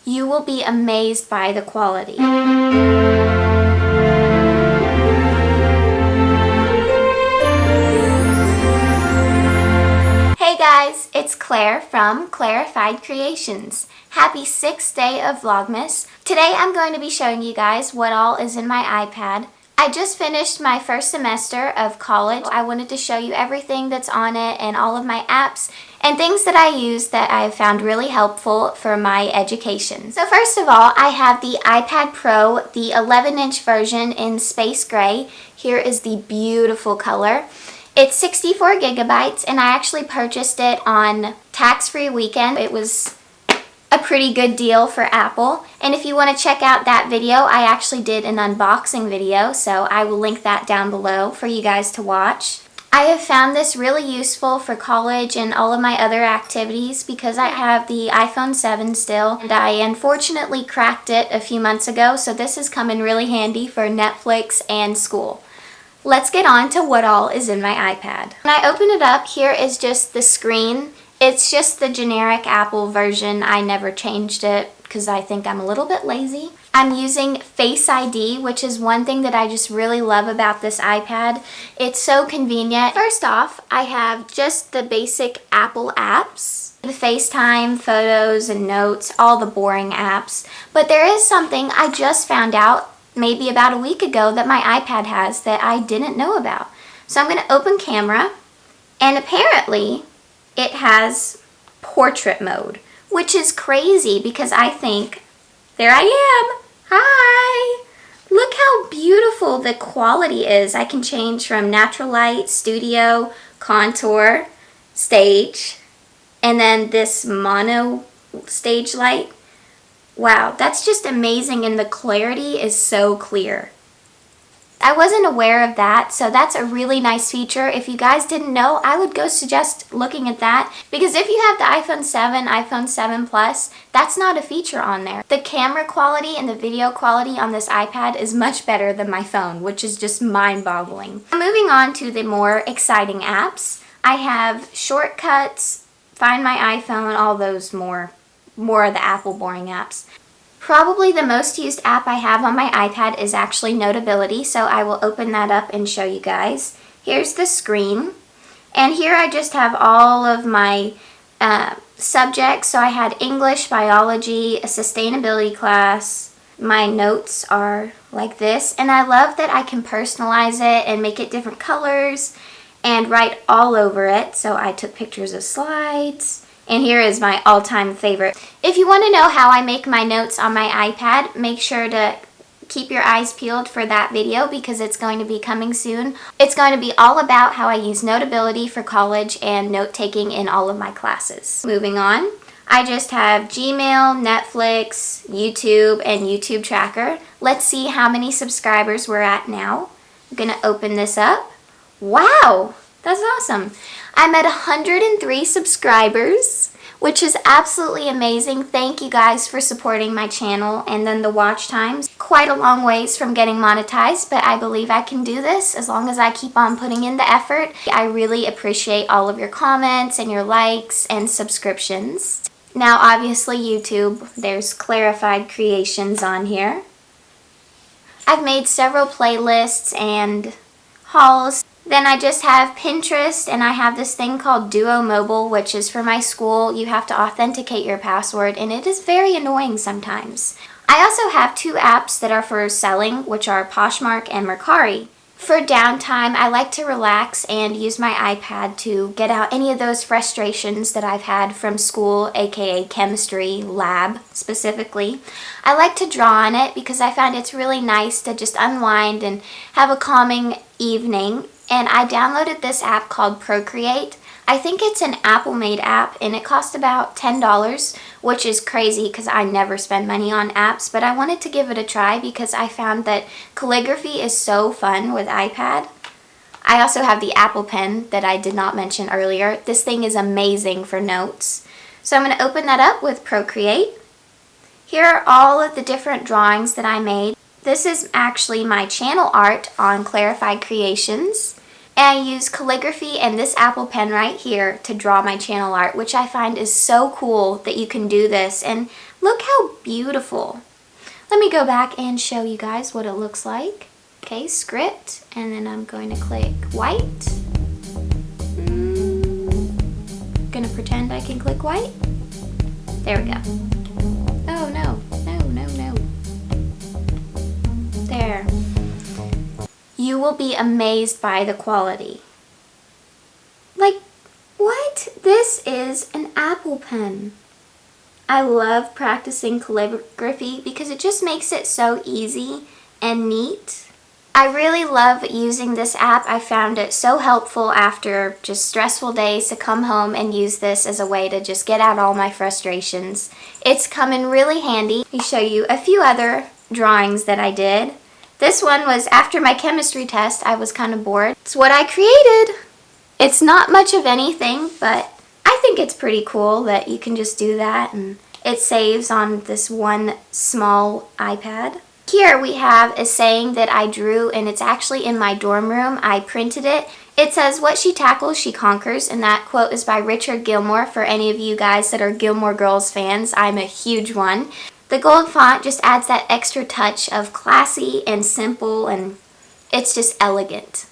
You will be amazed by the quality. Hey guys, it's Claire from Clairified Creations. Happy 6th day of Vlogmas. Today I'm going to be showing you guys what all is in my iPad. I just finished my first semester of college. I wanted to show you everything that's on it and all of my apps and things that I use that I have found really helpful for my education. So first of all, I have the iPad Pro, the 11-inch version in space gray. Here is the beautiful color. It's 64 gigabytes and I actually purchased it on tax-free weekend. It was a pretty good deal for Apple. And if you want to check out that video, I actually did an unboxing video, so I will link that down below for you guys to watch. I have found this really useful for college and all of my other activities because I have the iPhone 7 still, and I unfortunately cracked it a few months ago, so this has come in really handy for Netflix and school. Let's get on to what all is in my iPad. When I open it up, here is just the screen. It's just the generic Apple version. I never changed it because I think I'm a little bit lazy. I'm using Face ID, which is one thing that I just really love about this iPad. It's so convenient. First off, I have just the basic Apple apps. The FaceTime, photos, and notes, all the boring apps. But there is something I just found out maybe about a week ago that my iPad has that I didn't know about. So I'm going to open camera, and apparently it has portrait mode, which is crazy because I think, there I am. Hi! Look how beautiful the quality is. I can change from natural light, studio, contour, stage, and then this mono stage light. Wow, that's just amazing, and the clarity is so clear. I wasn't aware of that, so that's a really nice feature. If you guys didn't know, I would go suggest looking at that, because if you have the iPhone 7, iPhone 7 Plus, that's not a feature on there. The camera quality and the video quality on this iPad is much better than my phone, which is just mind-boggling. Moving on to the more exciting apps, I have Shortcuts, Find My iPhone, all those more of the Apple boring apps. Probably the most used app I have on my iPad is actually Notability, so I will open that up and show you guys. Here's the screen, and here I just have all of my subjects. So I had English, biology, a sustainability class. My notes are like this, and I love that I can personalize it and make it different colors and write all over it. So I took pictures of slides. And here is my all-time favorite. If you want to know how I make my notes on my iPad, make sure to keep your eyes peeled for that video because it's going to be coming soon. It's going to be all about how I use Notability for college and note-taking in all of my classes. Moving on, I just have Gmail, Netflix, YouTube, and YouTube Tracker. Let's see how many subscribers we're at now. I'm going to open this up. Wow! That's awesome. I'm at 103 subscribers, which is absolutely amazing. Thank you guys for supporting my channel, and then the watch times. Quite a long ways from getting monetized, but I believe I can do this as long as I keep on putting in the effort. I really appreciate all of your comments and your likes and subscriptions. Now obviously YouTube, there's Clairified Creations on here. I've made several playlists and hauls. Then I just have Pinterest, and I have this thing called Duo Mobile, which is for my school. You have to authenticate your password, and it is very annoying sometimes. I also have two apps that are for selling, which are Poshmark and Mercari. For downtime, I like to relax and use my iPad to get out any of those frustrations that I've had from school, aka chemistry lab specifically. I like to draw on it because I find it's really nice to just unwind and have a calming evening. And I downloaded this app called Procreate. I think it's an Apple-made app, and it cost about $10, which is crazy because I never spend money on apps, but I wanted to give it a try because I found that calligraphy is so fun with iPad. I also have the Apple Pen that I did not mention earlier. This thing is amazing for notes. So I'm going to open that up with Procreate. Here are all of the different drawings that I made. This is actually my channel art on Clairified Creations. And I use calligraphy and this Apple Pen right here to draw my channel art, which I find is so cool that you can do this. And Look how beautiful. Let me go back and show you guys what it looks like. Okay, script, and then I'm going to click white. Gonna pretend I can click white. There we go. Oh no, no, no, no. There. You will be amazed by the quality. Like, what? This is an Apple Pen. I love practicing calligraphy because it just makes it so easy and neat. I really love using this app. I found it so helpful after just stressful days to come home and use this as a way to just get out all my frustrations. It's come in really handy. Let me show you a few other drawings that I did. This one was after my chemistry test. I was kind of bored. It's what I created. It's not much of anything, but I think it's pretty cool that you can just do that, and it saves on this one small iPad. Here we have a saying that I drew, and it's actually in my dorm room. I printed it. It says, "What she tackles, she conquers," and that quote is by Richard Gilmore. For any of you guys that are Gilmore Girls fans, I'm a huge one. The gold font just adds that extra touch of classy and simple, and it's just elegant.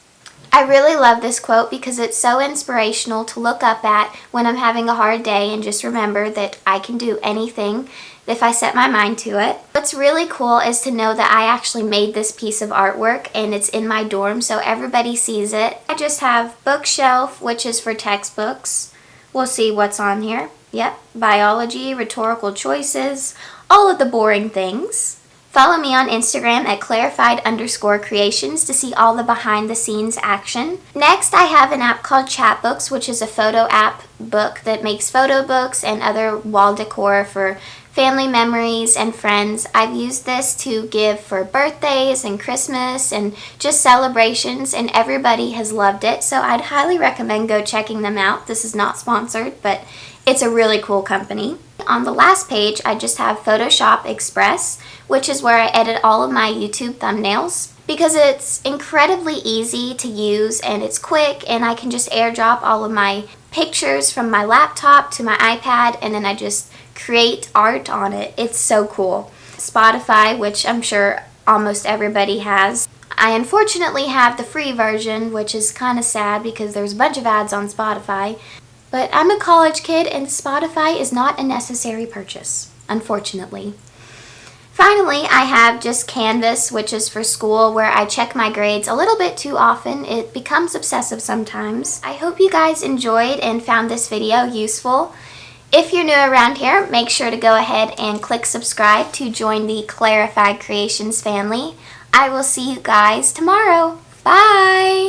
I really love this quote because it's so inspirational to look up at when I'm having a hard day, and just remember that I can do anything if I set my mind to it. What's really cool is to know that I actually made this piece of artwork, and it's in my dorm so everybody sees it. I just have bookshelf, which is for textbooks. We'll see what's on here. Yep, biology, rhetorical choices, all of the boring things. Follow me on Instagram at Clairified_creations to see all the behind the scenes action. Next, I have an app called Chatbooks, which is a photo app book that makes photo books and other wall decor for family memories and friends. I've used this to give for birthdays and Christmas and just celebrations, and everybody has loved it, so I'd highly recommend go checking them out. This is not sponsored, but it's a really cool company. On the last page, I just have Photoshop Express, which is where I edit all of my YouTube thumbnails, because it's incredibly easy to use and it's quick, and I can just airdrop all of my pictures from my laptop to my iPad, and then I just create art on it. It's so cool. Spotify, which I'm sure almost everybody has. I unfortunately have the free version, which is kind of sad because there's a bunch of ads on Spotify. But I'm a college kid, and Spotify is not a necessary purchase, unfortunately. Finally, I have just Canvas, which is for school, where I check my grades a little bit too often. It becomes obsessive sometimes. I hope you guys enjoyed and found this video useful. If you're new around here, make sure to go ahead and click subscribe to join the Clairified Creations family. I will see you guys tomorrow. Bye!